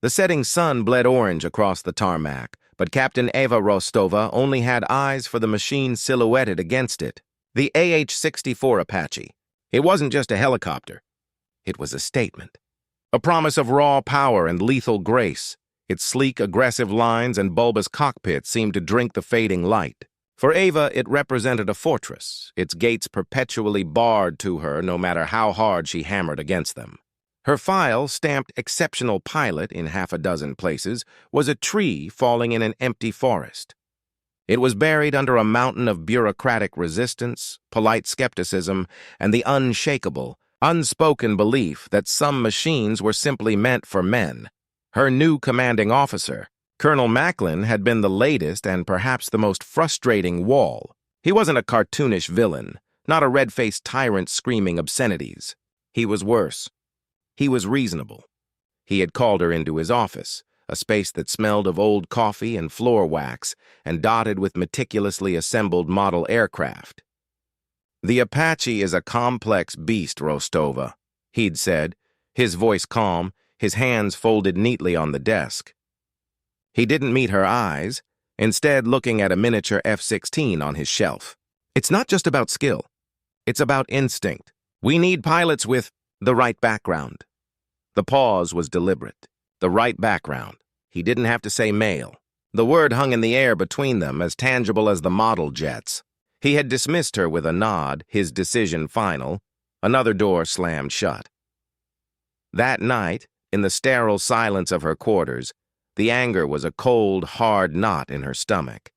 The setting sun bled orange across the tarmac, but Captain Eva Rostova only had eyes for the machine silhouetted against it. The AH-64 Apache. It wasn't just a helicopter. It was a statement. A promise of raw power and lethal grace. Its sleek, aggressive lines and bulbous cockpit seemed to drink the fading light. For Eva, it represented a fortress, its gates perpetually barred to her no matter how hard she hammered against them. Her file, stamped exceptional pilot in half a dozen places, was a tree falling in an empty forest. It was buried under a mountain of bureaucratic resistance, polite skepticism, and the unshakable, unspoken belief that some machines were simply meant for men. Her new commanding officer, Colonel Macklin, had been the latest and perhaps the most frustrating wall. He wasn't a cartoonish villain, not a red-faced tyrant screaming obscenities. He was worse. He was reasonable. He had called her into his office, a space that smelled of old coffee and floor wax and dotted with meticulously assembled model aircraft. "The Apache is a complex beast, Rostova," he'd said, his voice calm, his hands folded neatly on the desk. He didn't meet her eyes, instead looking at a miniature F-16 on his shelf. "It's not just about skill. It's about instinct. We need pilots with the right background." The pause was deliberate. The right background. He didn't have to say male. The word hung in the air between them, as tangible as the model jets. He had dismissed her with a nod, his decision final. Another door slammed shut. That night, in the sterile silence of her quarters, the anger was a cold, hard knot in her stomach.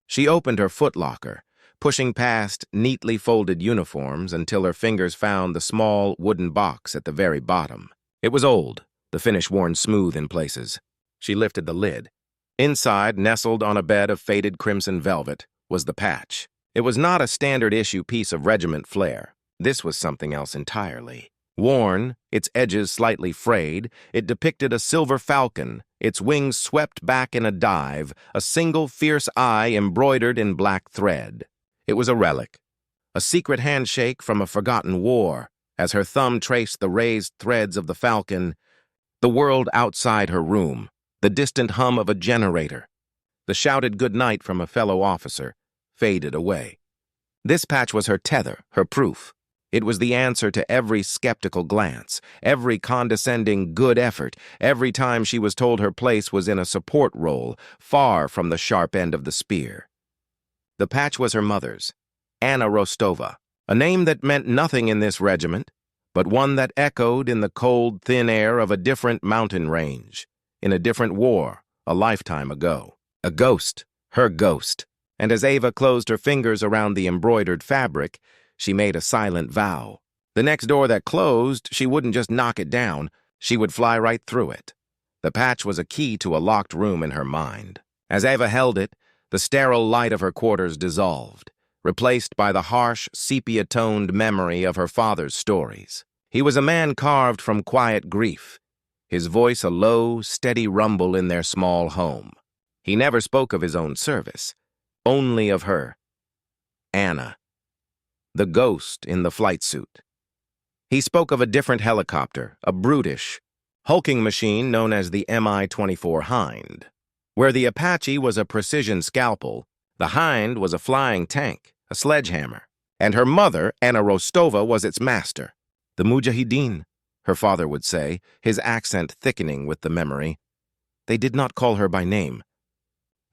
She opened her footlocker, pushing past neatly folded uniforms until her fingers found the small wooden box at the very bottom. It was old, the finish worn smooth in places. She lifted the lid. Inside, nestled on a bed of faded crimson velvet, was the patch. It was not a standard-issue piece of regiment flair. This was something else entirely. Worn, its edges slightly frayed, it depicted a silver falcon, its wings swept back in a dive, a single fierce eye embroidered in black thread. It was a relic, a secret handshake from a forgotten war. As her thumb traced the raised threads of the falcon, the world outside her room, the distant hum of a generator, the shouted goodnight from a fellow officer, faded away. This patch was her tether, her proof. It was the answer to every skeptical glance, every condescending good effort, every time she was told her place was in a support role, far from the sharp end of the spear. The patch was her mother's, Anna Rostova, a name that meant nothing in this regiment, but one that echoed in the cold, thin air of a different mountain range, in a different war, a lifetime ago. A ghost, her ghost. And as Eva closed her fingers around the embroidered fabric, she made a silent vow. The next door that closed, she wouldn't just knock it down, she would fly right through it. The patch was a key to a locked room in her mind. As Eva held it, the sterile light of her quarters dissolved, replaced by the harsh, sepia-toned memory of her father's stories. He was a man carved from quiet grief, his voice a low, steady rumble in their small home. He never spoke of his own service, only of her, Anna, the ghost in the flight suit. He spoke of a different helicopter, a brutish, hulking machine known as the Mi-24 Hind. Where the Apache was a precision scalpel, the Hind was a flying tank, a sledgehammer. And her mother, Anna Rostova, was its master. The Mujahideen, her father would say, his accent thickening with the memory. They did not call her by name.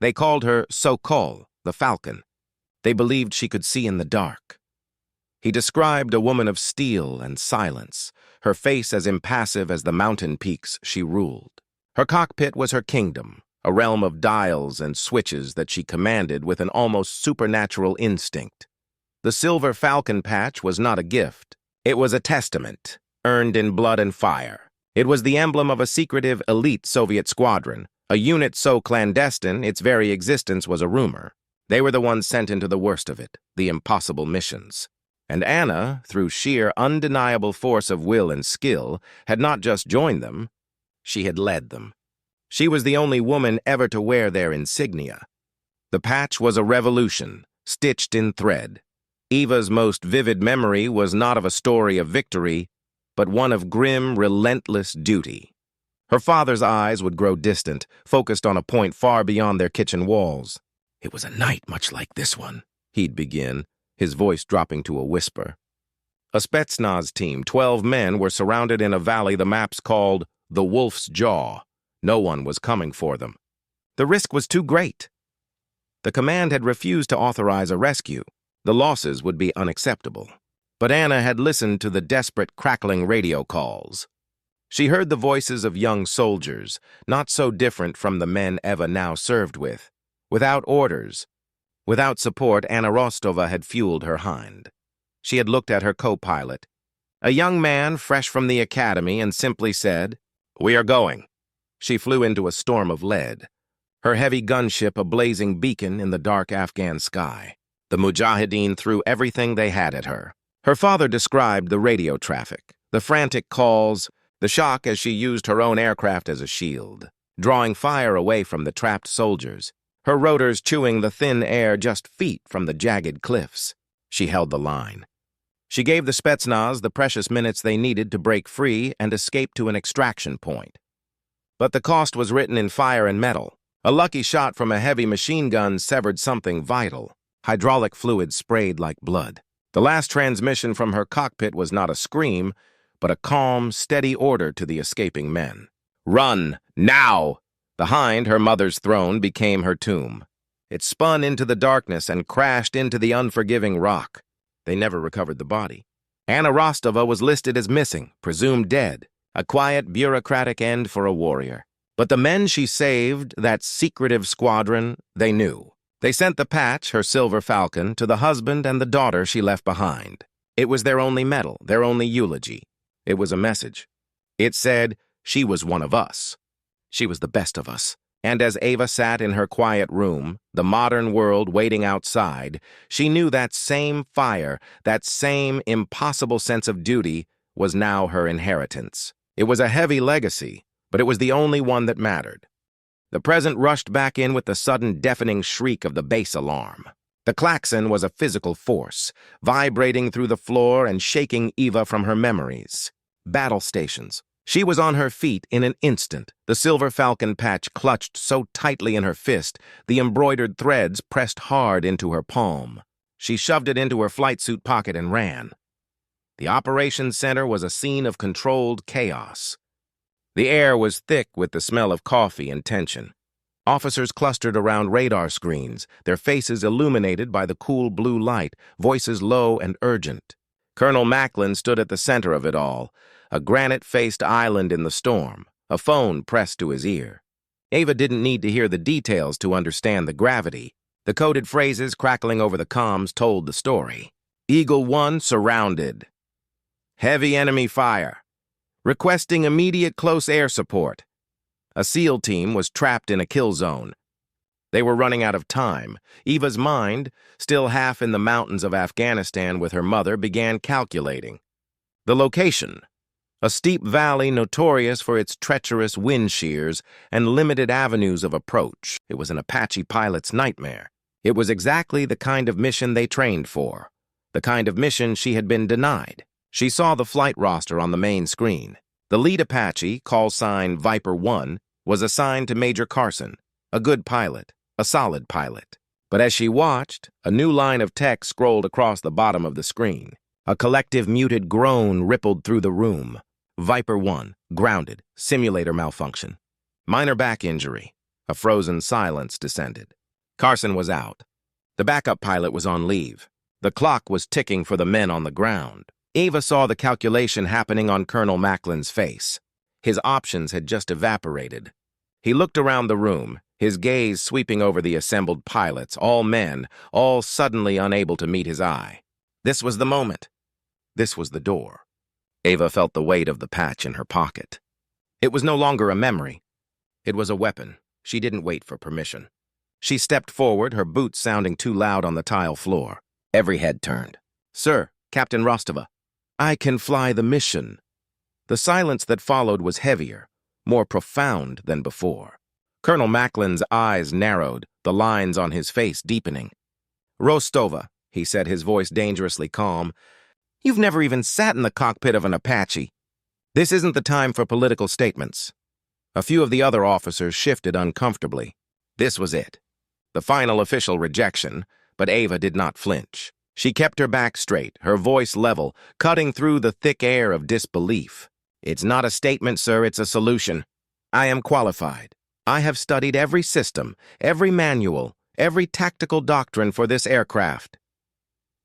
They called her Sokol, the falcon. They believed she could see in the dark. He described a woman of steel and silence, her face as impassive as the mountain peaks she ruled. Her cockpit was her kingdom, a realm of dials and switches that she commanded with an almost supernatural instinct. The silver falcon patch was not a gift. It was a testament, earned in blood and fire. It was the emblem of a secretive elite Soviet squadron, a unit so clandestine its very existence was a rumor. They were the ones sent into the worst of it, the impossible missions. And Anna, through sheer undeniable force of will and skill, had not just joined them, she had led them. She was the only woman ever to wear their insignia. The patch was a revolution, stitched in thread. Eva's most vivid memory was not of a story of victory, but one of grim, relentless duty. Her father's eyes would grow distant, focused on a point far beyond their kitchen walls. "It was a night much like this one," he'd begin, his voice dropping to a whisper. A Spetsnaz team, 12 men, were surrounded in a valley the maps called the Wolf's Jaw. No one was coming for them. The risk was too great. The command had refused to authorize a rescue. The losses would be unacceptable. But Anna had listened to the desperate, crackling radio calls. She heard the voices of young soldiers, not so different from the men Eva now served with. Without orders, without support, Anna Rostova had fueled her hind. She had looked at her co-pilot, a young man fresh from the academy, and simply said, "We are going." She flew into a storm of lead, her heavy gunship a blazing beacon in the dark Afghan sky. The Mujahideen threw everything they had at her. Her father described the radio traffic, the frantic calls, the shock as she used her own aircraft as a shield, drawing fire away from the trapped soldiers, her rotors chewing the thin air just feet from the jagged cliffs. She held the line. She gave the Spetsnaz the precious minutes they needed to break free and escape to an extraction point. But the cost was written in fire and metal. A lucky shot from a heavy machine gun severed something vital. Hydraulic fluid sprayed like blood. The last transmission from her cockpit was not a scream, but a calm, steady order to the escaping men. "Run, now!" The hind, her mother's throne, became her tomb. It spun into the darkness and crashed into the unforgiving rock. They never recovered the body. Anna Rostova was listed as missing, presumed dead, a quiet, bureaucratic end for a warrior. But the men she saved, that secretive squadron, they knew. They sent the Patch, her silver falcon, to the husband and the daughter she left behind. It was their only medal, their only eulogy. It was a message. It said, she was one of us. She was the best of us. And as Eva sat in her quiet room, the modern world waiting outside, she knew that same fire, that same impossible sense of duty, was now her inheritance. It was a heavy legacy, but it was the only one that mattered. The present rushed back in with the sudden deafening shriek of the base alarm. The klaxon was a physical force, vibrating through the floor and shaking Eva from her memories. Battle stations. She was on her feet in an instant, the silver falcon patch clutched so tightly in her fist, the embroidered threads pressed hard into her palm. She shoved it into her flight suit pocket and ran. The operations center was a scene of controlled chaos. The air was thick with the smell of coffee and tension. Officers clustered around radar screens, their faces illuminated by the cool blue light, voices low and urgent. Colonel Macklin stood at the center of it all, a granite-faced island in the storm, a phone pressed to his ear. Eva didn't need to hear the details to understand the gravity. The coded phrases crackling over the comms told the story. Eagle 1 surrounded. Heavy enemy fire. Requesting immediate close air support. A SEAL team was trapped in a kill zone. They were running out of time. Eva's mind, still half in the mountains of Afghanistan with her mother, began calculating. The location. A steep valley notorious for its treacherous wind shears and limited avenues of approach. It was an Apache pilot's nightmare. It was exactly the kind of mission they trained for, the kind of mission she had been denied. She saw the flight roster on the main screen. The lead Apache, call sign Viper 1, was assigned to Major Carson, a good pilot, a solid pilot. But as she watched, a new line of text scrolled across the bottom of the screen. A collective muted groan rippled through the room. Viper 1, grounded, simulator malfunction. Minor back injury. A frozen silence descended. Carson was out. The backup pilot was on leave. The clock was ticking for the men on the ground. Eva saw the calculation happening on Colonel Macklin's face. His options had just evaporated. He looked around the room, his gaze sweeping over the assembled pilots, all men, all suddenly unable to meet his eye. This was the moment. This was the door. Eva felt the weight of the patch in her pocket. It was no longer a memory. It was a weapon. She didn't wait for permission. She stepped forward, her boots sounding too loud on the tile floor. Every head turned. "Sir, Captain Rostova, I can fly the mission." The silence that followed was heavier, more profound than before. Colonel Macklin's eyes narrowed, the lines on his face deepening. "Rostova," he said, his voice dangerously calm, "you've never even sat in the cockpit of an Apache. This isn't the time for political statements. A few of the other officers shifted uncomfortably. This was it. The final official rejection, but Ava did not flinch. She kept her back straight, her voice level, cutting through the thick air of disbelief. It's not a statement, sir, it's a solution. I am qualified. I have studied every system, every manual, every tactical doctrine for this aircraft.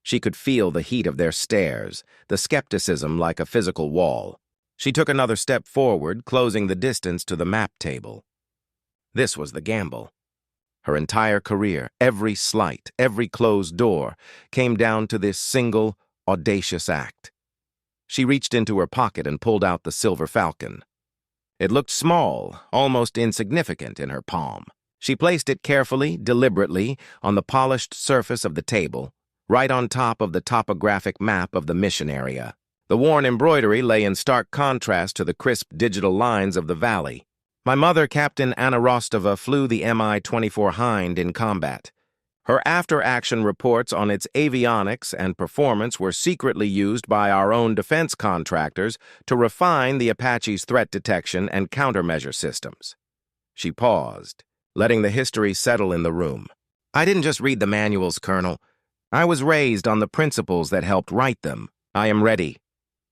She could feel the heat of their stares, the skepticism like a physical wall. She took another step forward, closing the distance to the map table. This was the gamble. Her entire career, every slight, every closed door, came down to this single, audacious act. She reached into her pocket and pulled out the silver falcon. It looked small, almost insignificant in her palm. She placed it carefully, deliberately, on the polished surface of the table, right on top of the topographic map of the mission area. The worn embroidery lay in stark contrast to the crisp digital lines of the valley. My mother, Captain Anna Rostova, flew the Mi-24 Hind in combat. Her after-action reports on its avionics and performance were secretly used by our own defense contractors to refine the Apache's threat detection and countermeasure systems. She paused, letting the history settle in the room. I didn't just read the manuals, Colonel. I was raised on the principles that helped write them. I am ready.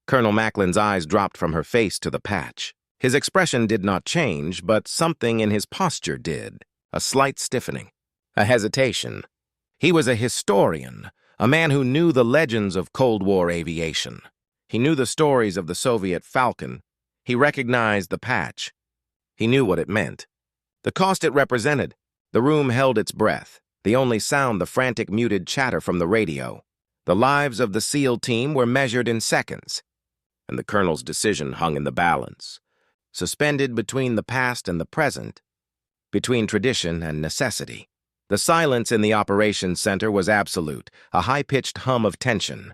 Colonel Macklin's eyes dropped from her face to the patch. His expression did not change, but something in his posture did. A slight stiffening. A hesitation. He was a historian, a man who knew the legends of Cold War aviation. He knew the stories of the Soviet Falcon. He recognized the patch. He knew what it meant. The cost it represented. The room held its breath, the only sound the frantic muted chatter from the radio. The lives of the SEAL team were measured in seconds, and the colonel's decision hung in the balance, suspended between the past and the present, between tradition and necessity. The silence in the operations center was absolute, a high-pitched hum of tension.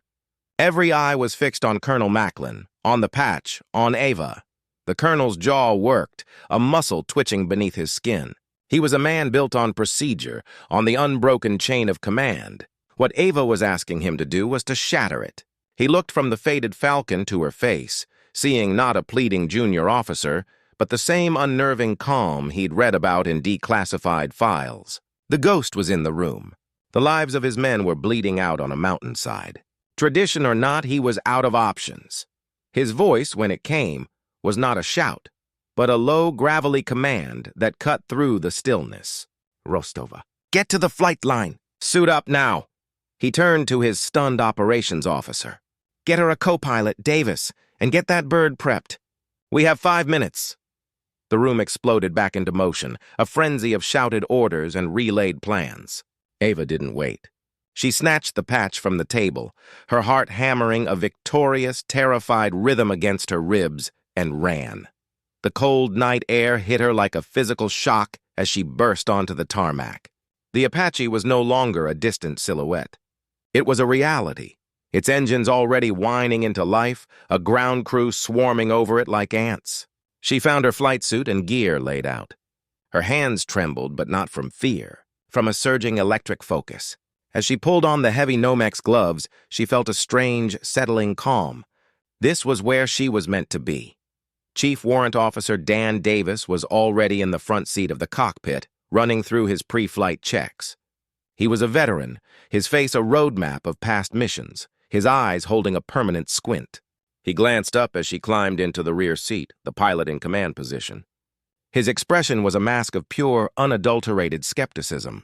Every eye was fixed on Colonel Macklin, on the patch, on Ava. The colonel's jaw worked, a muscle twitching beneath his skin. He was a man built on procedure, on the unbroken chain of command. What Ava was asking him to do was to shatter it. He looked from the faded falcon to her face, seeing not a pleading junior officer, but the same unnerving calm he'd read about in declassified files. The ghost was in the room. The lives of his men were bleeding out on a mountainside. Tradition or not, he was out of options. His voice, when it came, was not a shout, but a low, gravelly command that cut through the stillness. Rostova, get to the flight line. Suit up now. He turned to his stunned operations officer. Get her a co-pilot, Davis, and get that bird prepped. We have 5 minutes. The room exploded back into motion, a frenzy of shouted orders and relayed plans. Ava didn't wait. She snatched the patch from the table, her heart hammering a victorious, terrified rhythm against her ribs, and ran. The cold night air hit her like a physical shock as she burst onto the tarmac. The Apache was no longer a distant silhouette. It was a reality, its engines already whining into life, a ground crew swarming over it like ants. She found her flight suit and gear laid out. Her hands trembled, but not from fear, from a surging electric focus. As she pulled on the heavy Nomex gloves, she felt a strange, settling calm. This was where she was meant to be. Chief Warrant Officer Dan Davis was already in the front seat of the cockpit, running through his pre-flight checks. He was a veteran, his face a roadmap of past missions, his eyes holding a permanent squint. He glanced up as she climbed into the rear seat, the pilot in command position. His expression was a mask of pure, unadulterated skepticism.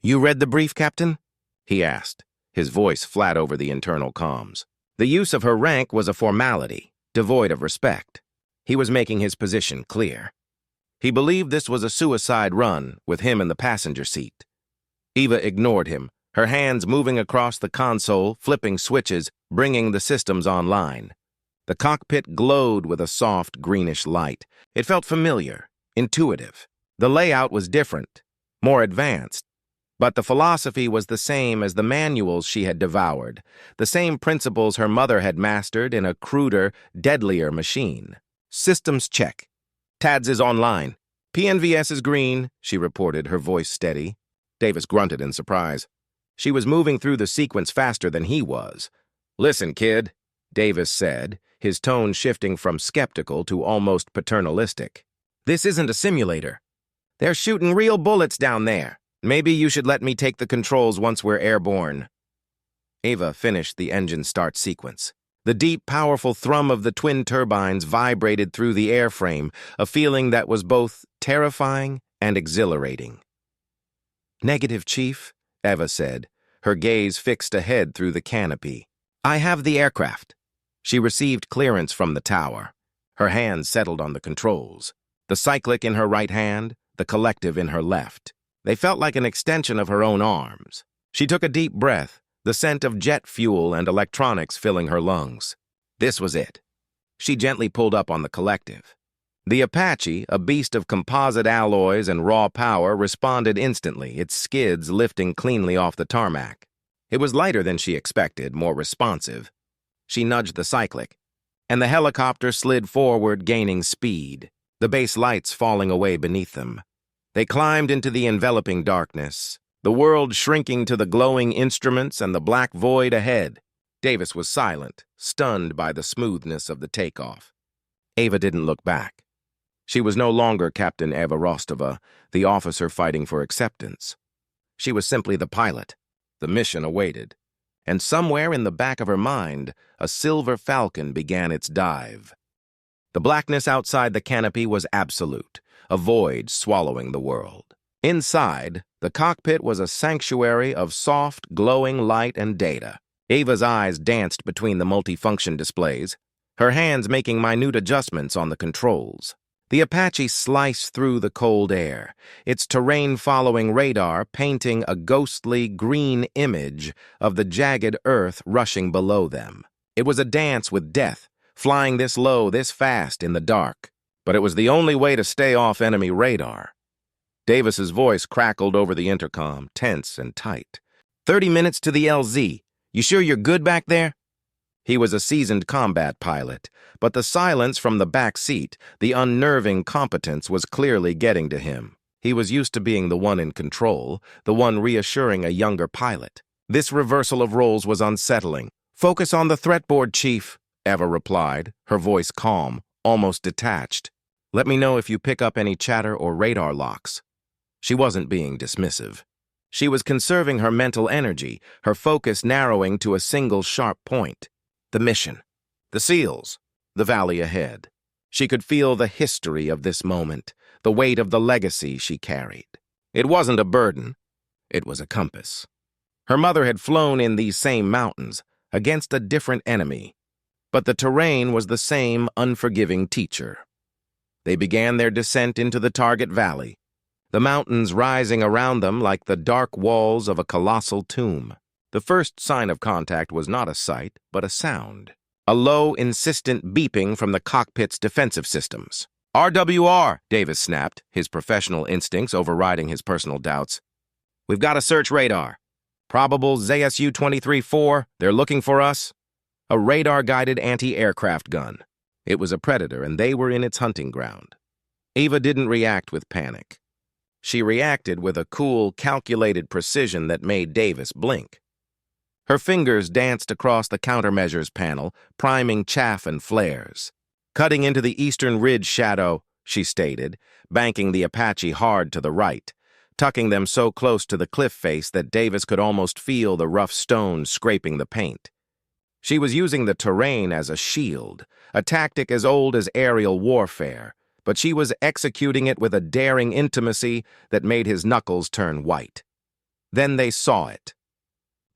"You read the brief, Captain?" he asked, his voice flat over the internal comms. The use of her rank was a formality, devoid of respect. He was making his position clear. He believed this was a suicide run, with him in the passenger seat. Eva ignored him, her hands moving across the console, flipping switches, bringing the systems online. The cockpit glowed with a soft, greenish light. It felt familiar, intuitive. The layout was different, more advanced, but the philosophy was the same as the manuals she had devoured, the same principles her mother had mastered in a cruder, deadlier machine. Systems check. TADS is online. PNVS is green, she reported, her voice steady. Davis grunted in surprise. She was moving through the sequence faster than he was. "Listen, kid," Davis said, his tone shifting from skeptical to almost paternalistic. This isn't a simulator. They're shooting real bullets down there. Maybe you should let me take the controls once we're airborne. Ava finished the engine start sequence. The deep, powerful thrum of the twin turbines vibrated through the airframe, a feeling that was both terrifying and exhilarating. "Negative, Chief," Ava said, her gaze fixed ahead through the canopy. "I have the aircraft." She received clearance from the tower. Her hands settled on the controls. The cyclic in her right hand, the collective in her left. They felt like an extension of her own arms. She took a deep breath, the scent of jet fuel and electronics filling her lungs. This was it. She gently pulled up on the collective. The Apache, a beast of composite alloys and raw power, responded instantly, its skids lifting cleanly off the tarmac. It was lighter than she expected, more responsive. She nudged the cyclic, and the helicopter slid forward, gaining speed, the base lights falling away beneath them. They climbed into the enveloping darkness, the world shrinking to the glowing instruments and the black void ahead. Davis was silent, stunned by the smoothness of the takeoff. Ava didn't look back. She was no longer Captain Eva Rostova, the officer fighting for acceptance. She was simply the pilot. The mission awaited. And somewhere in the back of her mind, a silver falcon began its dive. The blackness outside the canopy was absolute, a void swallowing the world. Inside, the cockpit was a sanctuary of soft, glowing light and data. Ava's eyes danced between the multifunction displays, her hands making minute adjustments on the controls. The Apache sliced through the cold air, its terrain-following radar painting a ghostly green image of the jagged earth rushing below them. It was a dance with death, flying this low, this fast in the dark. But it was the only way to stay off enemy radar. Davis's voice crackled over the intercom, tense and tight. 30 minutes to the LZ. You sure you're good back there?" He was a seasoned combat pilot, but the silence from the back seat, the unnerving competence, was clearly getting to him. He was used to being the one in control, the one reassuring a younger pilot. This reversal of roles was unsettling. "Focus on the threat board, Chief," Eva replied, her voice calm, almost detached. "Let me know if you pick up any chatter or radar locks." She wasn't being dismissive. She was conserving her mental energy, her focus narrowing to a single sharp point. The mission, the SEALs, the valley ahead. She could feel the history of this moment, the weight of the legacy she carried. It wasn't a burden. It was a compass. Her mother had flown in these same mountains, against a different enemy, but the terrain was the same unforgiving teacher. They began their descent into the target valley, the mountains rising around them like the dark walls of a colossal tomb. The first sign of contact was not a sight, but a sound. A low, insistent beeping from the cockpit's defensive systems. "RWR," Davis snapped, his professional instincts overriding his personal doubts. "We've got a search radar. Probable ZSU 23-4. They're looking for us." A radar-guided anti-aircraft gun. It was a predator, and they were in its hunting ground. Ava didn't react with panic. She reacted with a cool, calculated precision that made Davis blink. Her fingers danced across the countermeasures panel, priming chaff and flares. "Cutting into the eastern ridge shadow," she stated, banking the Apache hard to the right, tucking them so close to the cliff face that Davis could almost feel the rough stones scraping the paint. She was using the terrain as a shield, a tactic as old as aerial warfare, but she was executing it with a daring intimacy that made his knuckles turn white. Then they saw it.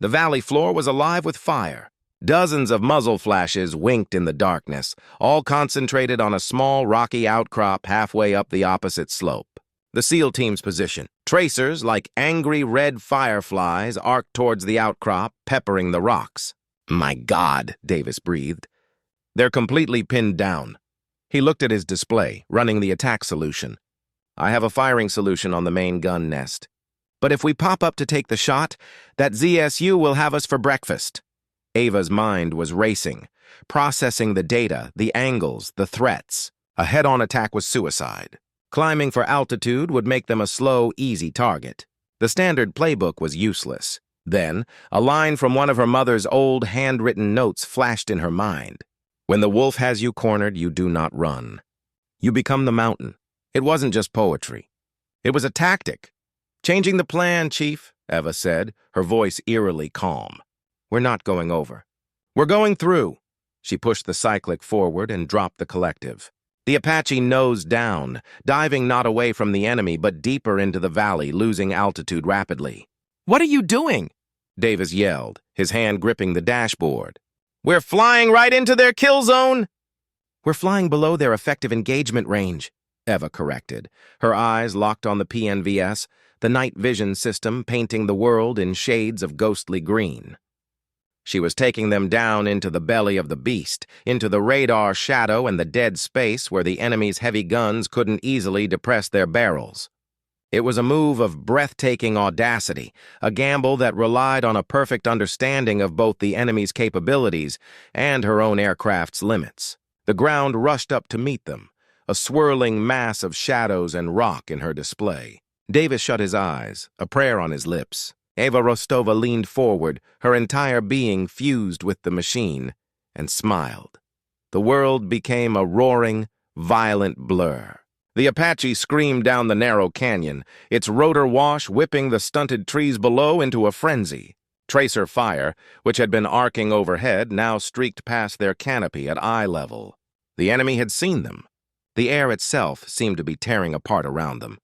The valley floor was alive with fire. Dozens of muzzle flashes winked in the darkness, all concentrated on a small rocky outcrop halfway up the opposite slope. The SEAL team's position. Tracers, like angry red fireflies, arced towards the outcrop, peppering the rocks. "My God," Davis breathed. "They're completely pinned down." He looked at his display, running the attack solution. "I have a firing solution on the main gun nest. But if we pop up to take the shot, that ZSU will have us for breakfast." Ava's mind was racing, processing the data, the angles, the threats. A head-on attack was suicide. Climbing for altitude would make them a slow, easy target. The standard playbook was useless. Then, a line from one of her mother's old handwritten notes flashed in her mind. "When the wolf has you cornered, you do not run. You become the mountain, It wasn't just poetry. It was a tactic. "Changing the plan, Chief," Eva said, her voice eerily calm. "We're not going over. We're going through." She pushed the cyclic forward and dropped the collective. The Apache nosed down, diving not away from the enemy but deeper into the valley, losing altitude rapidly. "What are you doing?" Davis yelled, his hand gripping the dashboard. "We're flying right into their kill zone!" "We're flying below their effective engagement range," Eva corrected, her eyes locked on the PNVS, the night vision system painting the world in shades of ghostly green. She was taking them down into the belly of the beast, into the radar shadow and the dead space where the enemy's heavy guns couldn't easily depress their barrels. It was a move of breathtaking audacity, a gamble that relied on a perfect understanding of both the enemy's capabilities and her own aircraft's limits. The ground rushed up to meet them, a swirling mass of shadows and rock in her display. Davis shut his eyes, a prayer on his lips. Eva Rostova leaned forward, her entire being fused with the machine, and smiled. The world became a roaring, violent blur. The Apache screamed down the narrow canyon, its rotor wash whipping the stunted trees below into a frenzy. Tracer fire, which had been arcing overhead, now streaked past their canopy at eye level. The enemy had seen them. The air itself seemed to be tearing apart around them.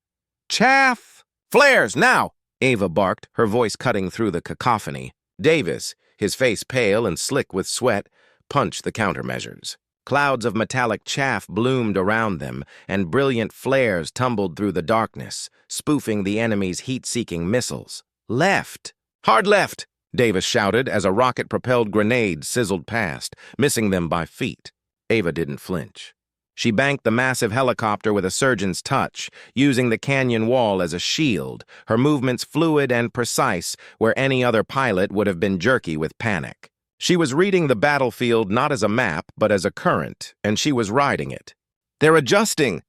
"Chaff! Flares, now!" Eva barked, her voice cutting through the cacophony. Davis, his face pale and slick with sweat, punched the countermeasures. Clouds of metallic chaff bloomed around them, and brilliant flares tumbled through the darkness, spoofing the enemy's heat-seeking missiles. "Left! Hard left!" Davis shouted as a rocket-propelled grenade sizzled past, missing them by feet. Eva didn't flinch. She banked the massive helicopter with a surgeon's touch, using the canyon wall as a shield, her movements fluid and precise where any other pilot would have been jerky with panic. She was reading the battlefield not as a map, but as a current, and she was riding it. "They're adjusting,"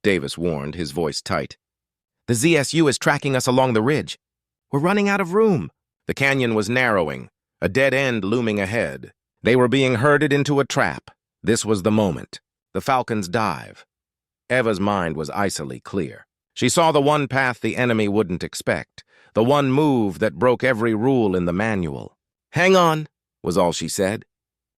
Davis warned, his voice tight. "The ZSU is tracking us along the ridge. We're running out of room." The canyon was narrowing, a dead end looming ahead. They were being herded into a trap. This was the moment. The Falcon's dive. Eva's mind was icily clear. She saw the one path the enemy wouldn't expect, the one move that broke every rule in the manual. "Hang on," was all she said.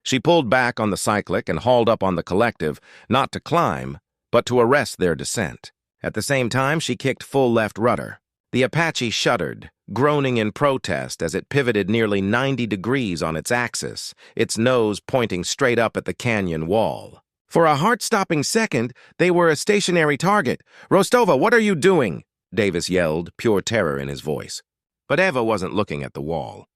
She pulled back on the cyclic and hauled up on the collective, not to climb, but to arrest their descent. At the same time, she kicked full left rudder. The Apache shuddered, groaning in protest as it pivoted nearly 90 degrees on its axis, its nose pointing straight up at the canyon wall. For a heart-stopping second, they were a stationary target. "Rostova, what are you doing?" Davis yelled, pure terror in his voice. But Eva wasn't looking at the wall.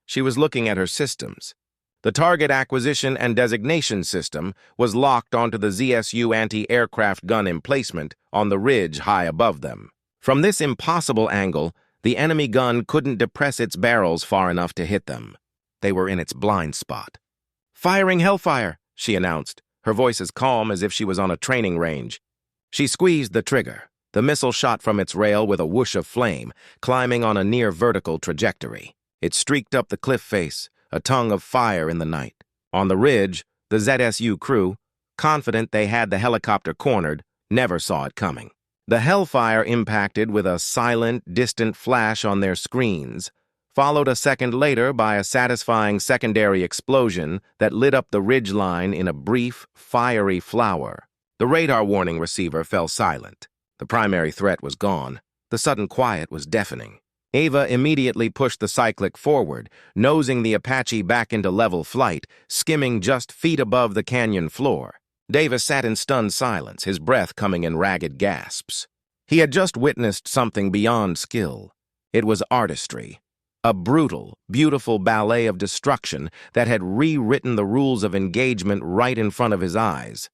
She was looking at her systems. The target acquisition and designation system was locked onto the ZSU anti-aircraft gun emplacement on the ridge high above them. From this impossible angle, the enemy gun couldn't depress its barrels far enough to hit them. They were in its blind spot. "Firing Hellfire," she announced, her voice as calm as if she was on a training range. She squeezed the trigger. The missile shot from its rail with a whoosh of flame, climbing on a near-vertical trajectory. It streaked up the cliff face, a tongue of fire in the night. On the ridge, the ZSU crew, confident they had the helicopter cornered, never saw it coming. The Hellfire impacted with a silent, distant flash on their screens, followed a second later by a satisfying secondary explosion that lit up the ridgeline in a brief, fiery flower. The radar warning receiver fell silent. The primary threat was gone. The sudden quiet was deafening. Eva immediately pushed the cyclic forward, nosing the Apache back into level flight, skimming just feet above the canyon floor. Davis sat in stunned silence, his breath coming in ragged gasps. He had just witnessed something beyond skill. It was artistry. A brutal, beautiful ballet of destruction that had rewritten the rules of engagement right in front of his eyes.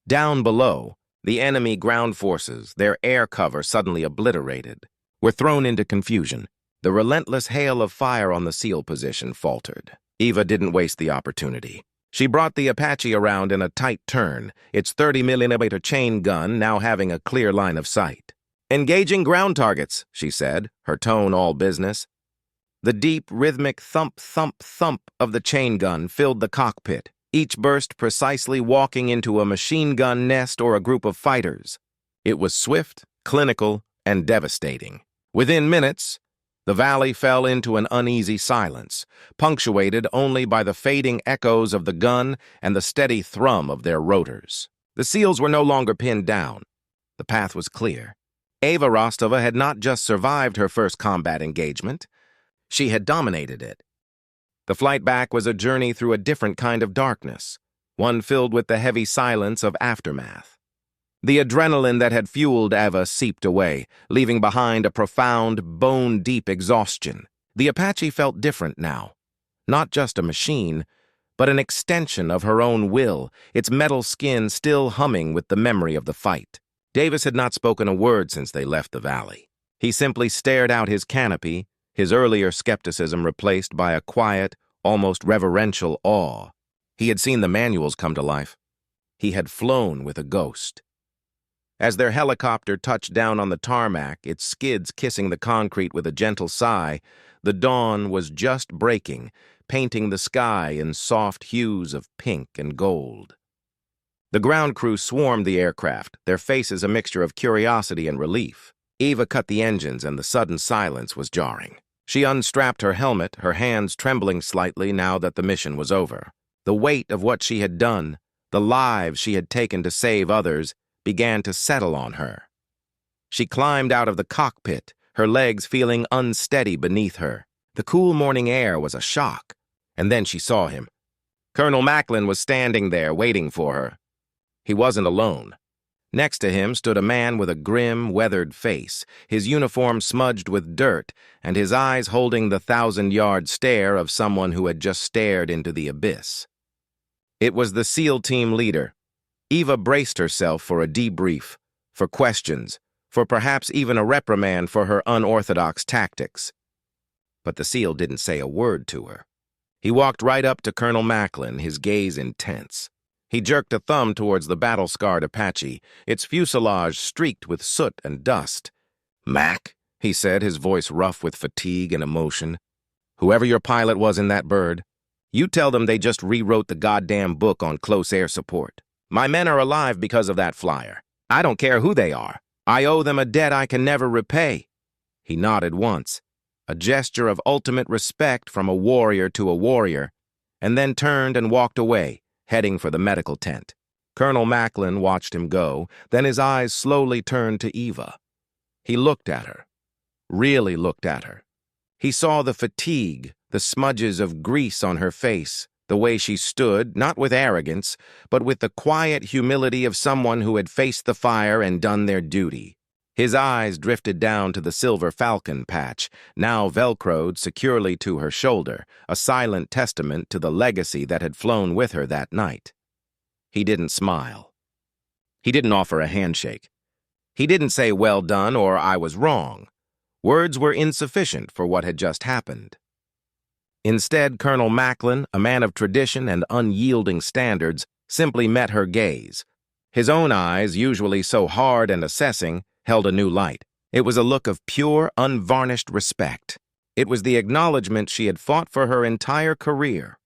Down below, the enemy ground forces, their air cover suddenly obliterated, were thrown into confusion. The relentless hail of fire on the SEAL position faltered. Eva didn't waste the opportunity. She brought the Apache around in a tight turn, its 30mm chain gun now having a clear line of sight. "Engaging ground targets," she said, her tone all business. The deep, rhythmic thump, thump, thump of the chain gun filled the cockpit, each burst precisely walking into a machine gun nest or a group of fighters. It was swift, clinical, and devastating. Within minutes, the valley fell into an uneasy silence, punctuated only by the fading echoes of the gun and the steady thrum of their rotors. The SEALs were no longer pinned down. The path was clear. Ava Rostova had not just survived her first combat engagement, she had dominated it. The flight back was a journey through a different kind of darkness, one filled with the heavy silence of aftermath. The adrenaline that had fueled Ava seeped away, leaving behind a profound, bone-deep exhaustion. The Apache felt different now. Not just a machine, but an extension of her own will, its metal skin still humming with the memory of the fight. Davis had not spoken a word since they left the valley. He simply stared out his canopy, his earlier skepticism replaced by a quiet, almost reverential awe. He had seen the manuals come to life. He had flown with a ghost. As their helicopter touched down on the tarmac, its skids kissing the concrete with a gentle sigh, the dawn was just breaking, painting the sky in soft hues of pink and gold. The ground crew swarmed the aircraft, their faces a mixture of curiosity and relief. Eva cut the engines, and the sudden silence was jarring. She unstrapped her helmet, her hands trembling slightly now that the mission was over. The weight of what she had done, the lives she had taken to save others, began to settle on her. She climbed out of the cockpit, her legs feeling unsteady beneath her. The cool morning air was a shock, and then she saw him. Colonel Macklin was standing there, waiting for her. He wasn't alone. Next to him stood a man with a grim, weathered face, his uniform smudged with dirt, and his eyes holding the 1,000-yard stare of someone who had just stared into the abyss. It was the SEAL team leader. Eva braced herself for a debrief, for questions, for perhaps even a reprimand for her unorthodox tactics. But the SEAL didn't say a word to her. He walked right up to Colonel Macklin, his gaze intense. He jerked a thumb towards the battle-scarred Apache, its fuselage streaked with soot and dust. "Mac," he said, his voice rough with fatigue and emotion, "whoever your pilot was in that bird, you tell them they just rewrote the goddamn book on close air support. My men are alive because of that flyer. I don't care who they are. I owe them a debt I can never repay." He nodded once, a gesture of ultimate respect from a warrior to a warrior, and then turned and walked away, heading for the medical tent. Colonel Macklin watched him go, then his eyes slowly turned to Eva. He looked at her, really looked at her. He saw the fatigue, the smudges of grease on her face, the way she stood, not with arrogance, but with the quiet humility of someone who had faced the fire and done their duty. His eyes drifted down to the silver falcon patch, now velcroed securely to her shoulder, a silent testament to the legacy that had flown with her that night. He didn't smile. He didn't offer a handshake. He didn't say, "Well done," or "I was wrong." Words were insufficient for what had just happened. Instead, Colonel Macklin, a man of tradition and unyielding standards, simply met her gaze. His own eyes, usually so hard and assessing, held a new light. It was a look of pure, unvarnished respect. It was the acknowledgement she had fought for her entire career.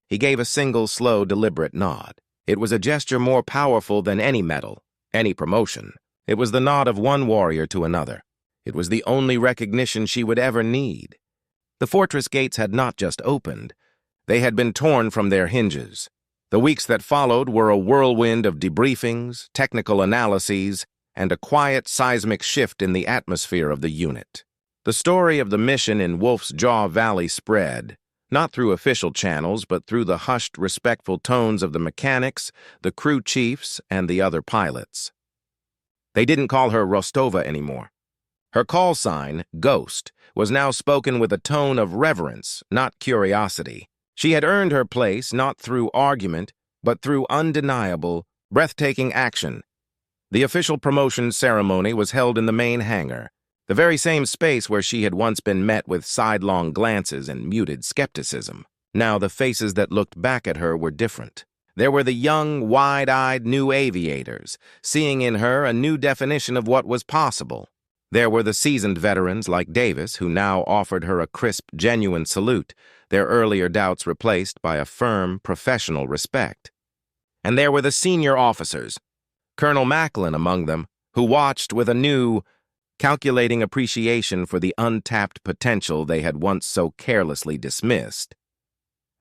He gave a single, slow, deliberate nod. It was a gesture more powerful than any medal, any promotion. It was the nod of one warrior to another. It was the only recognition she would ever need. The fortress gates had not just opened. They had been torn from their hinges. The weeks that followed were a whirlwind of debriefings, technical analyses, and a quiet seismic shift in the atmosphere of the unit. The story of the mission in Wolf's Jaw Valley spread, not through official channels, but through the hushed, respectful tones of the mechanics, the crew chiefs, and the other pilots. They didn't call her Rostova anymore. Her call sign, Ghost, was now spoken with a tone of reverence, not curiosity. She had earned her place not through argument, but through undeniable, breathtaking action. The official promotion ceremony was held in the main hangar, the very same space where she had once been met with sidelong glances and muted skepticism. Now the faces that looked back at her were different. There were the young, wide-eyed new aviators, seeing in her a new definition of what was possible. There were the seasoned veterans like Davis, who now offered her a crisp, genuine salute, their earlier doubts replaced by a firm, professional respect. And there were the senior officers, Colonel Macklin among them, who watched with a new, calculating appreciation for the untapped potential they had once so carelessly dismissed.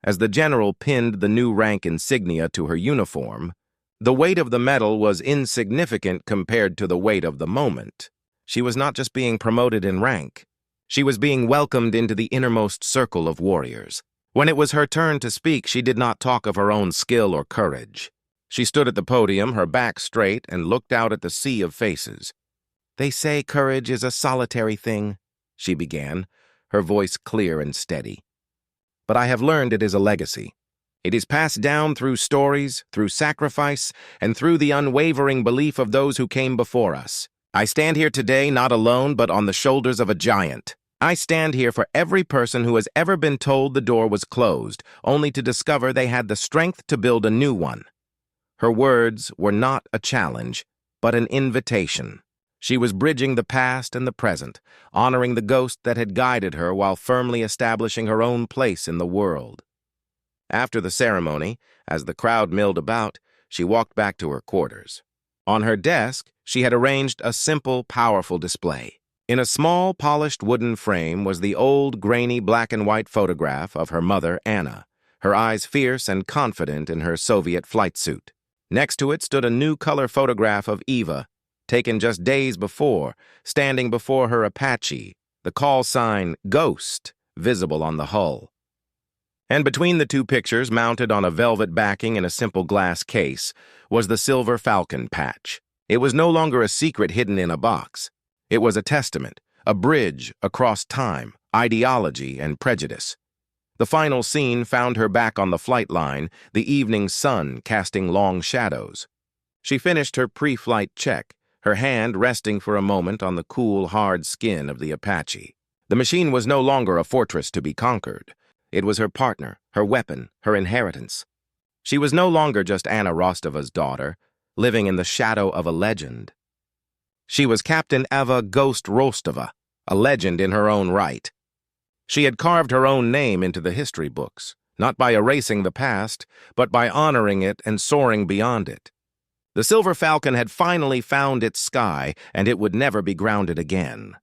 As the general pinned the new rank insignia to her uniform, the weight of the medal was insignificant compared to the weight of the moment. She was not just being promoted in rank. She was being welcomed into the innermost circle of warriors. When it was her turn to speak, she did not talk of her own skill or courage. She stood at the podium, her back straight, and looked out at the sea of faces. "They say courage is a solitary thing," she began, her voice clear and steady. "But I have learned it is a legacy. It is passed down through stories, through sacrifice, and through the unwavering belief of those who came before us. I stand here today not alone, but on the shoulders of a giant. I stand here for every person who has ever been told the door was closed, only to discover they had the strength to build a new one." Her words were not a challenge, but an invitation. She was bridging the past and the present, honoring the ghost that had guided her while firmly establishing her own place in the world. After the ceremony, as the crowd milled about, she walked back to her quarters. On her desk, she had arranged a simple, powerful display. In a small, polished wooden frame was the old, grainy black-and-white photograph of her mother, Anna, her eyes fierce and confident in her Soviet flight suit. Next to it stood a new color photograph of Eva, taken just days before, standing before her Apache, the call sign Ghost visible on the hull. And between the two pictures, mounted on a velvet backing in a simple glass case, was the silver falcon patch. It was no longer a secret hidden in a box. It was a testament, a bridge across time, ideology, and prejudice. The final scene found her back on the flight line, the evening sun casting long shadows. She finished her pre-flight check, her hand resting for a moment on the cool, hard skin of the Apache. The machine was no longer a fortress to be conquered. It was her partner, her weapon, her inheritance. She was no longer just Anna Rostova's daughter, living in the shadow of a legend. She was Captain Eva Ghost Rostova, a legend in her own right. She had carved her own name into the history books, not by erasing the past, but by honoring it and soaring beyond it. The Silver Falcon had finally found its sky, and it would never be grounded again.